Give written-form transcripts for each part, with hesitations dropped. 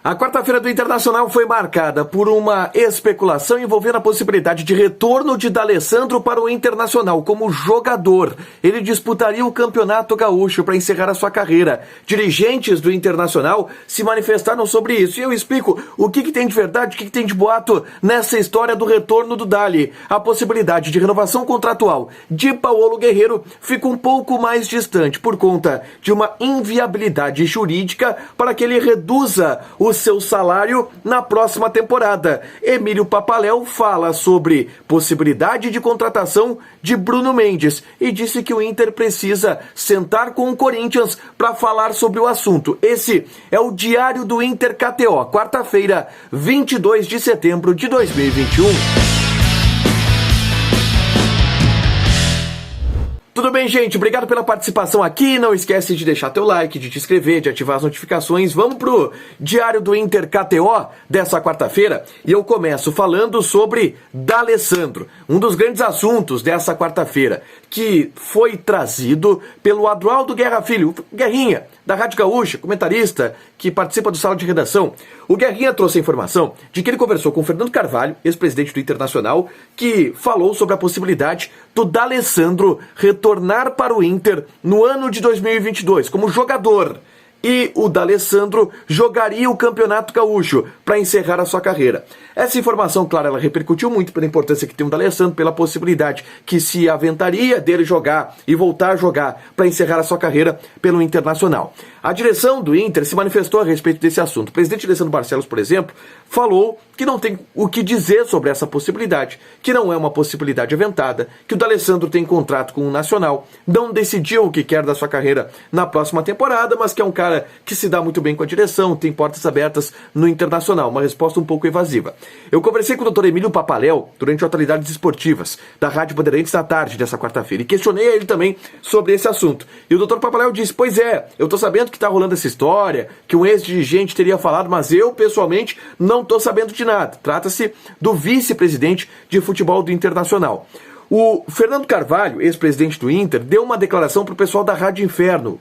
A quarta-feira do Internacional foi marcada por uma especulação envolvendo a possibilidade de retorno de D'Alessandro para o Internacional como jogador. Ele disputaria o Campeonato Gaúcho para encerrar a sua carreira. Dirigentes do Internacional se manifestaram sobre isso. E eu explico o que tem de verdade, o que tem de boato nessa história do retorno do Dali. A possibilidade de renovação contratual de Paulo Guerreiro fica um pouco mais distante por conta de uma inviabilidade jurídica para que ele reduza o seu salário na próxima temporada. Emílio Papaléu fala sobre possibilidade de contratação de Bruno Mendes e disse que o Inter precisa sentar com o Corinthians para falar sobre o assunto. Esse é o Diário do Inter KTO, quarta-feira, 22 de setembro de 2021. Tudo bem, gente? Obrigado pela participação aqui. Não esquece de deixar teu like, de te inscrever, de ativar as notificações. Vamos pro Diário do Inter KTO dessa quarta-feira. E eu começo falando sobre D'Alessandro, um dos grandes assuntos dessa quarta-feira, que foi trazido pelo Adroaldo Guerra Filho, Guerrinha, da Rádio Gaúcha, comentarista que participa do Sala de Redação. O Guerrinha trouxe a informação de que ele conversou com o Fernando Carvalho, ex-presidente do Internacional, que falou sobre a possibilidade do D'Alessandro retornar para o Inter no ano de 2022 como jogador. E o D'Alessandro jogaria o Campeonato Gaúcho para encerrar a sua carreira. Essa informação, claro, ela repercutiu muito pela importância que tem o D'Alessandro, pela possibilidade que se aventaria dele jogar e voltar a jogar para encerrar a sua carreira pelo Internacional. A direção do Inter se manifestou a respeito desse assunto. O presidente Alessandro Barcelos, por exemplo, falou que não tem o que dizer sobre essa possibilidade, que não é uma possibilidade aventada, que o D'Alessandro tem contrato com o Nacional, não decidiu o que quer da sua carreira na próxima temporada, mas que é um cara que se dá muito bem com a direção, tem portas abertas no Internacional. Uma resposta um pouco evasiva. Eu conversei com o Dr. Emílio Papaléu durante o Atualidades Esportivas da Rádio Bandeirantes na tarde dessa quarta-feira e questionei a ele também sobre esse assunto. E o Dr. Papaléu disse, pois é, eu tô sabendo que tá rolando essa história, que um ex-dirigente teria falado, mas eu, pessoalmente, não tô sabendo de nada. Trata-se do vice-presidente de futebol do Internacional. O Fernando Carvalho, ex-presidente do Inter, deu uma declaração para o pessoal da Rádio Inferno.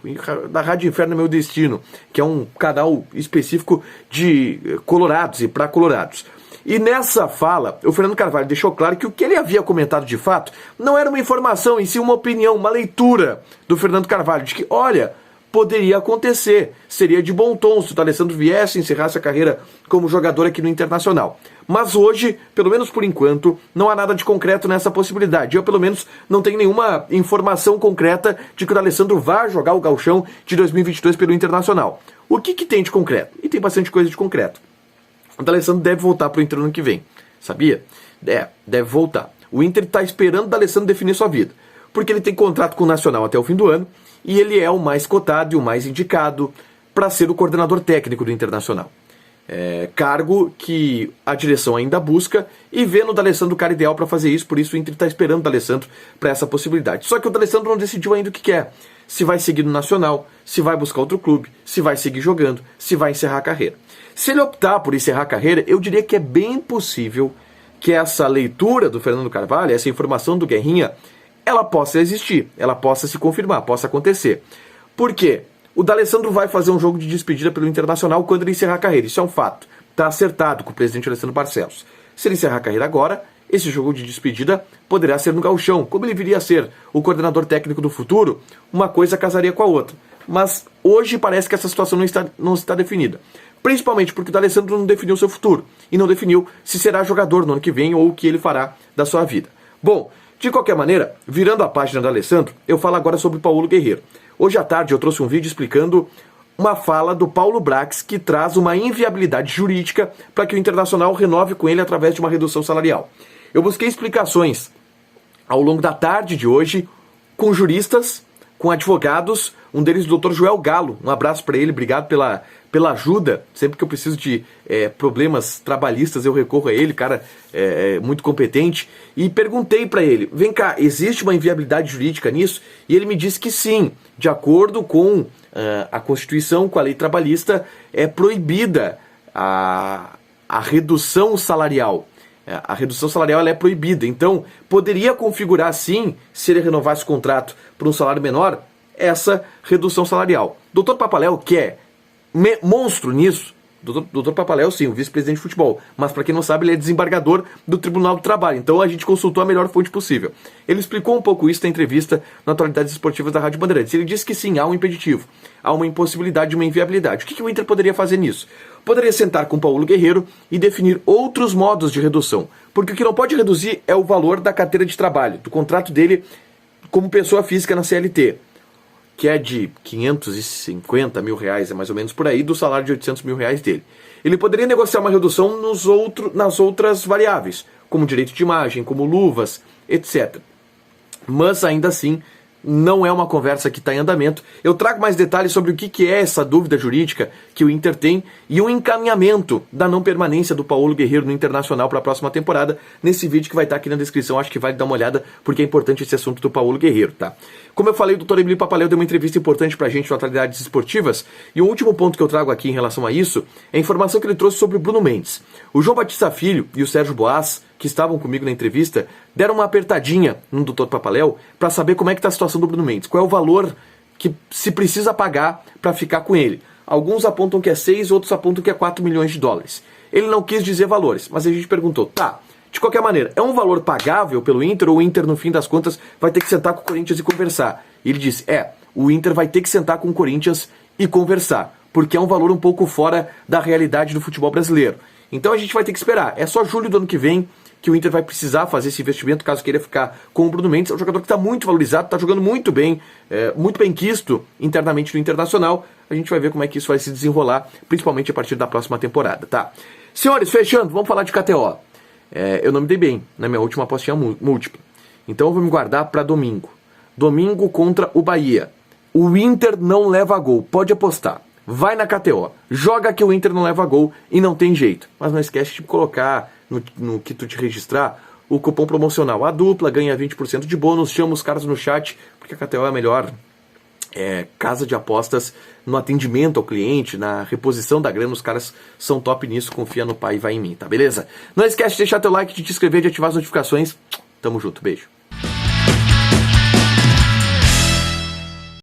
Da Rádio Inferno é Meu Destino, que é um canal específico de colorados e para colorados. E nessa fala, o Fernando Carvalho deixou claro que o que ele havia comentado de fato não era uma informação, em si uma opinião, uma leitura do Fernando Carvalho, de que, olha, poderia acontecer, seria de bom tom se o D'Alessandro viesse encerrar sua carreira como jogador aqui no Internacional. Mas hoje, pelo menos por enquanto, não há nada de concreto nessa possibilidade. Eu, pelo menos, não tenho nenhuma informação concreta de que o D'Alessandro vá jogar o Gauchão de 2022 pelo Internacional. O que tem de concreto? E tem bastante coisa de concreto. O D'Alessandro deve voltar para o Inter no ano que vem, sabia? Deve voltar. O Inter está esperando o D'Alessandro definir sua vida, porque ele tem contrato com o Nacional até o fim do ano, e ele é o mais cotado e o mais indicado para ser o coordenador técnico do Internacional. Cargo que a direção ainda busca e vê no D'Alessandro o cara ideal para fazer isso, por isso o Inter está esperando o D'Alessandro para essa possibilidade. Só que o D'Alessandro não decidiu ainda o que quer. Se vai seguir no Nacional, se vai buscar outro clube, se vai seguir jogando, se vai encerrar a carreira. Se ele optar por encerrar a carreira, eu diria que é bem possível que essa leitura do Fernando Carvalho, essa informação do Guerrinha, ela possa existir, ela possa se confirmar, possa acontecer. Por quê? O D'Alessandro vai fazer um jogo de despedida pelo Internacional quando ele encerrar a carreira. Isso é um fato. Está acertado com o presidente Alessandro Barcelos. Se ele encerrar a carreira agora, esse jogo de despedida poderá ser no Gauchão. Como ele viria a ser o coordenador técnico do futuro, uma coisa casaria com a outra. Mas hoje parece que essa situação não está definida. Principalmente porque o D'Alessandro não definiu seu futuro. E não definiu se será jogador no ano que vem ou o que ele fará da sua vida. Bom, de qualquer maneira, virando a página do D'Alessandro, eu falo agora sobre Paulo Guerreiro. Hoje à tarde eu trouxe um vídeo explicando uma fala do Paulo Brax que traz uma inviabilidade jurídica para que o Internacional renove com ele através de uma redução salarial. Eu busquei explicações ao longo da tarde de hoje com juristas, com advogados, um deles o Dr. Joel Galo. Um abraço para ele, obrigado pela ajuda. Sempre que eu preciso de problemas trabalhistas eu recorro a ele, cara muito competente. E perguntei para ele, vem cá, existe uma inviabilidade jurídica nisso? E ele me disse que sim, de acordo com a Constituição, com a lei trabalhista, é proibida a redução salarial. A redução salarial ela é proibida, então poderia configurar sim, se ele renovasse o contrato por um salário menor, essa redução salarial. Dr. Papaléu, que é monstro nisso, Doutor Papaléu, sim, o vice-presidente de futebol. Mas, para quem não sabe, ele é desembargador do Tribunal do Trabalho. Então, a gente consultou a melhor fonte possível. Ele explicou um pouco isso na entrevista na Atualidades Esportivas da Rádio Bandeirantes. Ele disse que sim, há um impeditivo. Há uma impossibilidade, uma inviabilidade. O que o Inter poderia fazer nisso? Poderia sentar com Paulo Guerreiro e definir outros modos de redução. Porque o que não pode reduzir é o valor da carteira de trabalho, do contrato dele como pessoa física na CLT, que é de 550 mil reais, é mais ou menos por aí, do salário de 800 mil reais dele. Ele poderia negociar uma redução nas outras variáveis, como direito de imagem, como luvas, etc. Mas ainda assim, não é uma conversa que está em andamento. Eu trago mais detalhes sobre o que é essa dúvida jurídica que o Inter tem e o encaminhamento da não permanência do Paulo Guerreiro no Internacional para a próxima temporada, nesse vídeo que vai estar aqui na descrição. Acho que vale dar uma olhada, porque é importante esse assunto do Paulo Guerreiro, tá? Como eu falei, o Dr. Emílio Papaléu deu uma entrevista importante pra gente no Atualidades Esportivas, e o último ponto que eu trago aqui em relação a isso é a informação que ele trouxe sobre o Bruno Mendes. O João Batista Filho e o Sérgio Boas, que estavam comigo na entrevista, deram uma apertadinha no Dr. Papaléu para saber como é que está a situação do Bruno Mendes, qual é o valor que se precisa pagar para ficar com ele. Alguns apontam que é 6, outros apontam que é 4 milhões de dólares. Ele não quis dizer valores, mas a gente perguntou, tá, de qualquer maneira, é um valor pagável pelo Inter ou o Inter, no fim das contas, vai ter que sentar com o Corinthians e conversar? E ele disse, o Inter vai ter que sentar com o Corinthians e conversar, porque é um valor um pouco fora da realidade do futebol brasileiro. Então a gente vai ter que esperar. É só julho do ano que vem que o Inter vai precisar fazer esse investimento, caso queira ficar com o Bruno Mendes. É um jogador que está muito valorizado, está jogando muito bem quisto internamente no Internacional. A gente vai ver como é que isso vai se desenrolar, principalmente a partir da próxima temporada, tá? Senhores, fechando, vamos falar de KTO. Eu não me dei bem na minha última apostinha múltipla. Então eu vou me guardar para domingo. Domingo contra o Bahia. O Inter não leva gol, pode apostar. Vai na KTO, joga que o Inter não leva gol e não tem jeito. Mas não esquece de colocar no que tu te registrar o cupom promocional. A dupla ganha 20% de bônus, chama os caras no chat, porque a KTO é a melhor casa de apostas no atendimento ao cliente, na reposição da grana. Os caras são top nisso, confia no pai e vai em mim, tá beleza? Não esquece de deixar teu like, de te inscrever, de ativar as notificações. Tamo junto, beijo.